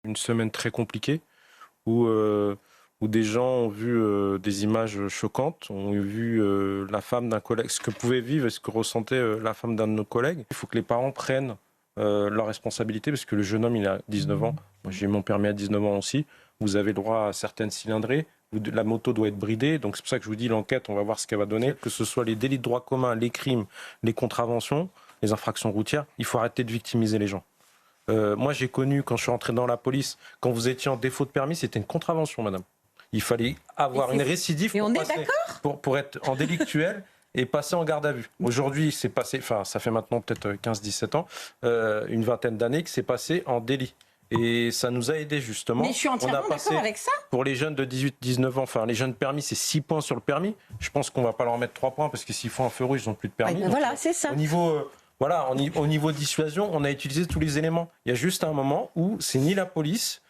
Une semaine très compliquée où, où des gens ont vu des images choquantes, ont vu la femme d'un collègue, ce que pouvait vivre et ce que ressentait la femme d'un de nos collègues. Il faut que les parents prennent leurs responsabilités parce que le jeune homme, il a 19 ans. Moi, j'ai eu mon permis à 19 ans aussi. Vous avez le droit à certaines cylindrées. La moto doit être bridée. Donc, c'est pour ça que je vous dis, l'enquête, on va voir ce qu'elle va donner. Que ce soit les délits de droit commun, les crimes, les contraventions, les infractions routières, il faut arrêter de victimiser les gens. Moi, j'ai connu, quand je suis rentré dans la police, quand vous étiez en défaut de permis, c'était une contravention, madame. Il fallait avoir une récidive pour être en délictuel et passer en garde à vue. Aujourd'hui, c'est passé, enfin, ça fait maintenant peut-être 15-17 ans, une vingtaine d'années que c'est passé en délit. Et ça nous a aidé justement. Mais je suis entièrement d'accord avec ça. Pour les jeunes de 18-19 ans, enfin les jeunes permis, c'est 6 points sur le permis. Je pense qu'on ne va pas leur mettre 3 points parce que s'ils font un feu rouge, ils n'ont plus de permis. Ben voilà, c'est ça. Au niveau dissuasion, on a utilisé tous les éléments. Il y a juste un moment où c'est ni la police,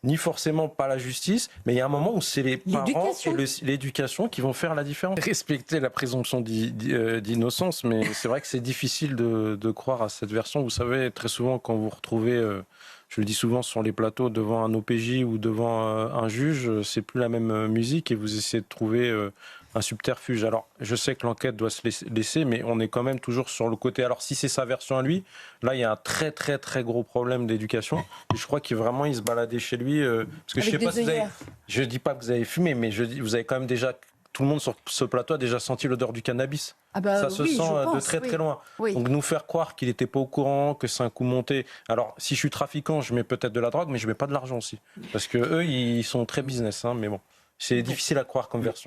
ni forcément pas la justice, mais il y a un moment où c'est les parents et l'éducation qui vont faire la différence. Respecter la présomption d'innocence, mais c'est vrai que c'est difficile de croire à cette version. Vous savez, très souvent, quand vous retrouvez, je le dis souvent sur les plateaux, devant un OPJ ou devant un juge, c'est plus la même musique et vous essayez de trouver un subterfuge. Alors, je sais que l'enquête doit se laisser, mais on est quand même toujours sur le côté. Alors, si c'est sa version à lui, là, il y a un très, très, très gros problème d'éducation. Et je crois qu'il vraiment, il se baladait chez lui. Parce que je sais pas si vous avez... Je dis pas que vous avez fumé, mais vous avez quand même déjà... Tout le monde sur ce plateau a déjà senti l'odeur du cannabis. Ah bah, ça se sent de très très loin. Oui. Donc nous faire croire qu'il n'était pas au courant, que c'est un coup monté. Alors si je suis trafiquant, je mets peut-être de la drogue, mais je mets pas de l'argent aussi. Parce que eux, ils sont très business, hein, mais bon. C'est difficile à croire comme version.